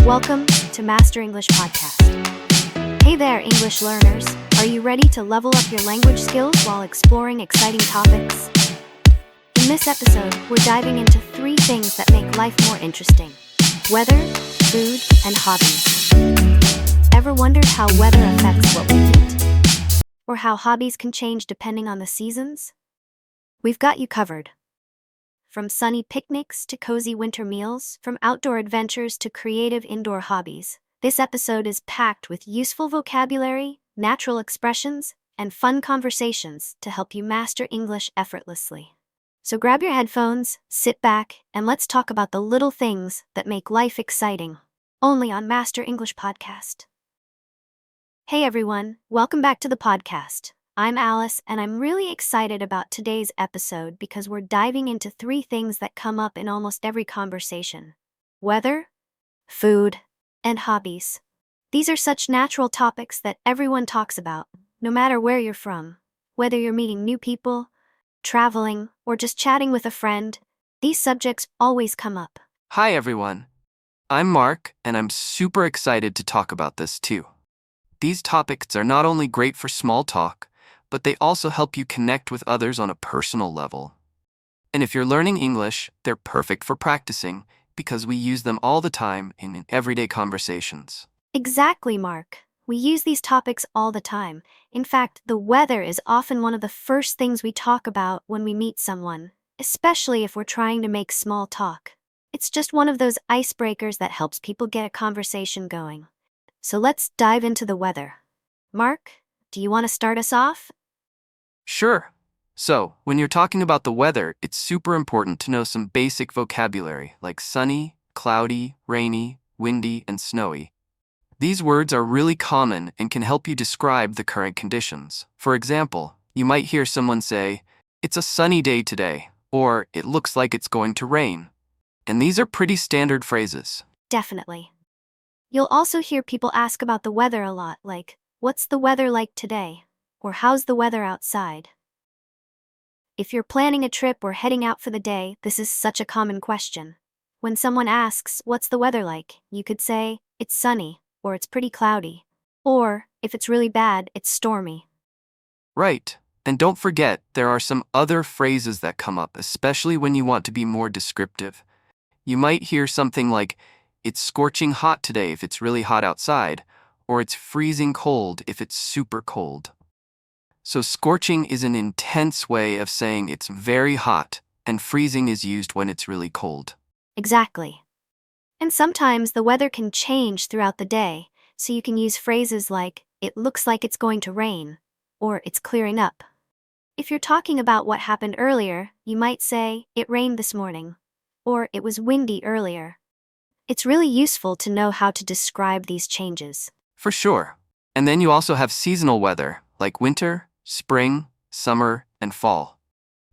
Welcome to Master English Podcast. Hey there, English learners. Are you ready to level up your language skills while exploring exciting topics? In this episode, we're diving into 3 things that make life more interesting: weather, food, and hobbies. Ever wondered how weather affects what we eat? Or how hobbies can change depending on the seasons? We've got you covered. From sunny picnics to cozy winter meals, from outdoor adventures to creative indoor hobbies, this episode is packed with useful vocabulary, natural expressions, and fun conversations to help you master English effortlessly. So grab your headphones, sit back, and let's talk about the little things that make life exciting. Only on Master English Podcast. Hey everyone, welcome back to the podcast. I'm Alice, and I'm really excited about today's episode because we're diving into 3 things that come up in almost every conversation: weather, food, and hobbies. These are such natural topics that everyone talks about, no matter where you're from. Whether you're meeting new people, traveling, or just chatting with a friend, these subjects always come up. Hi everyone, I'm Mark, and I'm super excited to talk about this too. These topics are not only great for small talk, but they also help you connect with others on a personal level. And if you're learning English, they're perfect for practicing because we use them all the time in everyday conversations. Exactly, Mark. We use these topics all the time. In fact, the weather is often one of the first things we talk about when we meet someone, especially if we're trying to make small talk. It's just one of those icebreakers that helps people get a conversation going. So let's dive into the weather. Mark, do you want to start us off? Sure. So, when you're talking about the weather, it's super important to know some basic vocabulary like sunny, cloudy, rainy, windy, and snowy. These words are really common and can help you describe the current conditions. For example, you might hear someone say, "It's a sunny day today," or "It looks like it's going to rain." And these are pretty standard phrases. Definitely. You'll also hear people ask about the weather a lot, like, "What's the weather like today?" or "How's the weather outside?" If you're planning a trip or heading out for the day, this is such a common question. When someone asks, "What's the weather like?" you could say, "It's sunny," or "It's pretty cloudy." Or, if it's really bad, "It's stormy." Right. And don't forget, there are some other phrases that come up, especially when you want to be more descriptive. You might hear something like, "It's scorching hot today" if it's really hot outside, or "It's freezing cold" if it's super cold. So scorching is an intense way of saying it's very hot, and freezing is used when it's really cold. Exactly. And sometimes the weather can change throughout the day, so you can use phrases like, "It looks like it's going to rain," or "It's clearing up." If you're talking about what happened earlier, you might say, "It rained this morning," or "It was windy earlier." It's really useful to know how to describe these changes. For sure. And then you also have seasonal weather, like winter, spring, summer, and fall.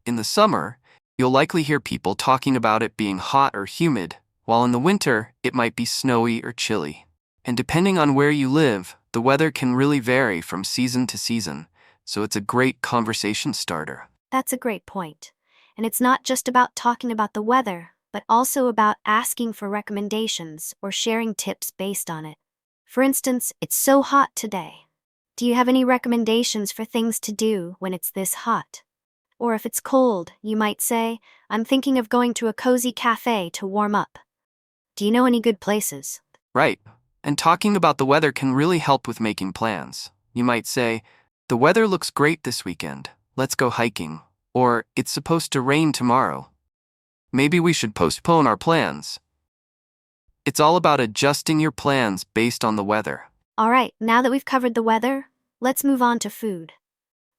In the summer, you'll likely hear people talking about it being hot or humid, while in the winter, it might be snowy or chilly. And depending on where you live, the weather can really vary from season to season, so it's a great conversation starter. That's a great point. And it's not just about talking about the weather, but also about asking for recommendations or sharing tips based on it. For instance, "It's so hot today. Do you have any recommendations for things to do when it's this hot?" Or if it's cold, you might say, "I'm thinking of going to a cozy cafe to warm up. Do you know any good places?" Right. And talking about the weather can really help with making plans. You might say, "The weather looks great this weekend. Let's go hiking." Or, "It's supposed to rain tomorrow. Maybe we should postpone our plans." It's all about adjusting your plans based on the weather. All right, now that we've covered the weather, let's move on to food.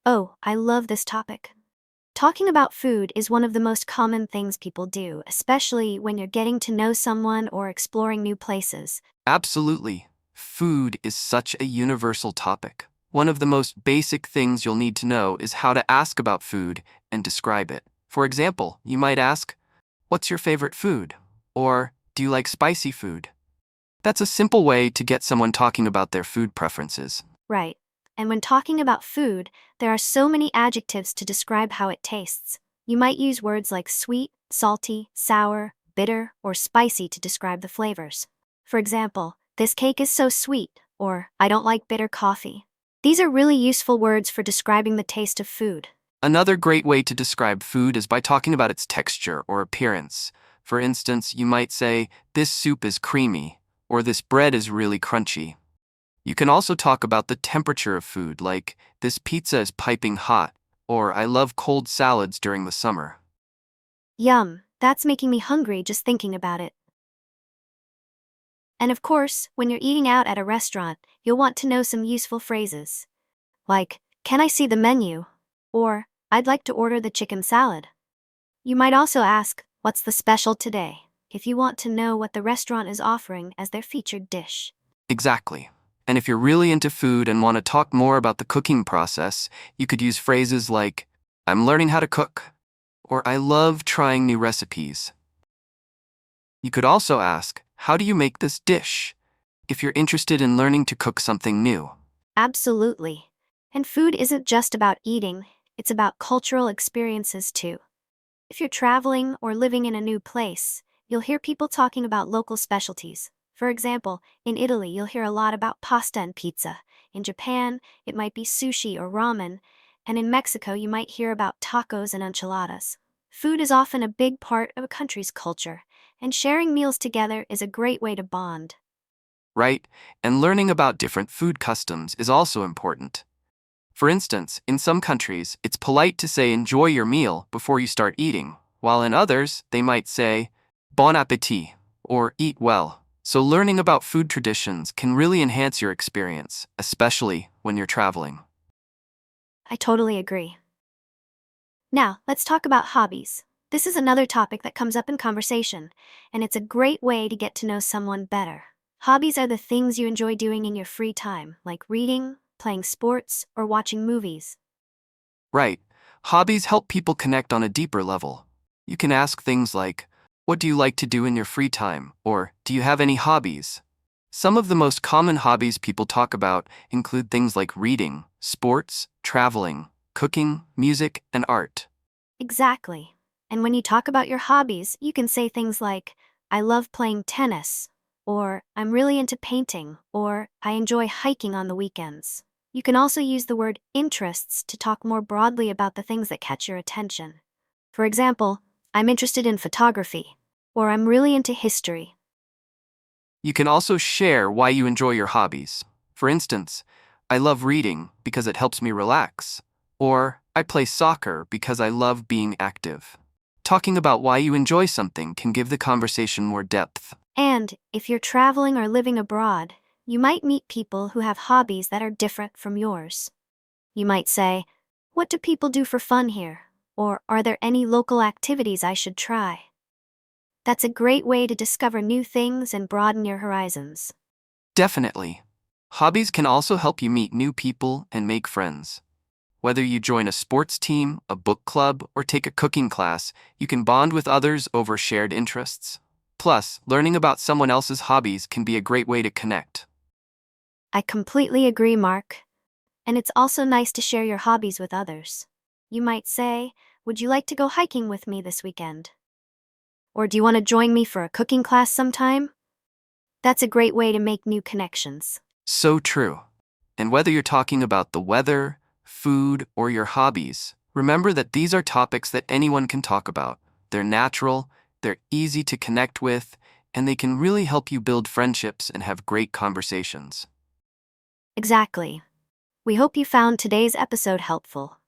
Oh, I love this topic. Talking about food is one of the most common things people do, especially when you're getting to know someone or exploring new places. Absolutely. Food is such a universal topic. One of the most basic things you'll need to know is how to ask about food and describe it. For example, you might ask, "What's your favorite food?" Or, "Do you like spicy food?" That's a simple way to get someone talking about their food preferences. Right. And when talking about food, there are so many adjectives to describe how it tastes. You might use words like sweet, salty, sour, bitter, or spicy to describe the flavors. For example, this cake is so sweet, or I don't like bitter coffee. These are really useful words for describing the taste of food. Another great way to describe food is by talking about its texture or appearance. For instance, you might say, "This soup is creamy," or "This bread is really crunchy." You can also talk about the temperature of food, like, "This pizza is piping hot," or "I love cold salads during the summer." Yum, that's making me hungry just thinking about it. And of course, when you're eating out at a restaurant, you'll want to know some useful phrases. Like, "Can I see the menu?" Or, "I'd like to order the chicken salad." You might also ask, "What's the special today?" if you want to know what the restaurant is offering as their featured dish. Exactly. And if you're really into food and want to talk more about the cooking process, you could use phrases like, "I'm learning how to cook," or "I love trying new recipes." You could also ask, "How do you make this dish?" if you're interested in learning to cook something new. Absolutely. And food isn't just about eating, it's about cultural experiences too. If you're traveling or living in a new place, you'll hear people talking about local specialties. For example, in Italy, you'll hear a lot about pasta and pizza. In Japan, it might be sushi or ramen. And in Mexico, you might hear about tacos and enchiladas. Food is often a big part of a country's culture, and sharing meals together is a great way to bond. Right? And learning about different food customs is also important. For instance, in some countries, it's polite to say "enjoy your meal" before you start eating, while in others, they might say "bon appétit" or "eat well." So learning about food traditions can really enhance your experience, especially when you're traveling. I totally agree. Now, let's talk about hobbies. This is another topic that comes up in conversation, and it's a great way to get to know someone better. Hobbies are the things you enjoy doing in your free time, like reading, playing sports, or watching movies. Right. Hobbies help people connect on a deeper level. You can ask things like, "What do you like to do in your free time?" or "Do you have any hobbies?" Some of the most common hobbies people talk about include things like reading, sports, traveling, cooking, music, and art. Exactly. And when you talk about your hobbies, you can say things like, "I love playing tennis," or "I'm really into painting," or "I enjoy hiking on the weekends." You can also use the word interests to talk more broadly about the things that catch your attention. For example, "I'm interested in photography," or "I'm really into history." You can also share why you enjoy your hobbies. For instance, "I love reading because it helps me relax," or "I play soccer because I love being active." Talking about why you enjoy something can give the conversation more depth. And if you're traveling or living abroad, you might meet people who have hobbies that are different from yours. You might say, "What do people do for fun here?" Or "Are there any local activities I should try?" That's a great way to discover new things and broaden your horizons. Definitely. Hobbies can also help you meet new people and make friends. Whether you join a sports team, a book club, or take a cooking class, you can bond with others over shared interests. Plus, learning about someone else's hobbies can be a great way to connect. I completely agree, Mark. And it's also nice to share your hobbies with others. You might say, "Would you like to go hiking with me this weekend?" Or "Do you want to join me for a cooking class sometime?" That's a great way to make new connections. So true. And whether you're talking about the weather, food, or your hobbies, remember that these are topics that anyone can talk about. They're natural, they're easy to connect with, and they can really help you build friendships and have great conversations. Exactly. We hope you found today's episode helpful.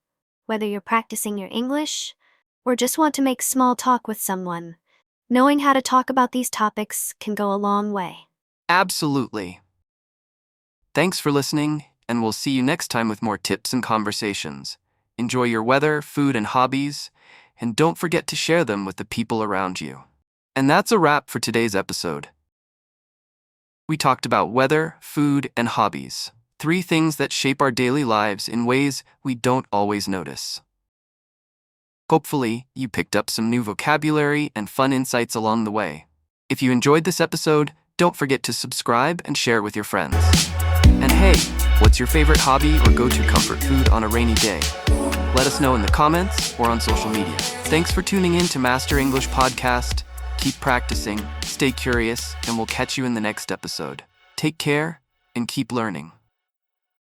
Whether you're practicing your English or just want to make small talk with someone, knowing how to talk about these topics can go a long way. Absolutely. Thanks for listening, and we'll see you next time with more tips and conversations. Enjoy your weather, food, and hobbies, and don't forget to share them with the people around you. And that's a wrap for today's episode. We talked about weather, food, and hobbies. 3 things that shape our daily lives in ways we don't always notice. Hopefully, you picked up some new vocabulary and fun insights along the way. If you enjoyed this episode, don't forget to subscribe and share it with your friends. And hey, what's your favorite hobby or go-to comfort food on a rainy day? Let us know in the comments or on social media. Thanks for tuning in to Master English Podcast. Keep practicing, stay curious, and we'll catch you in the next episode. Take care and keep learning.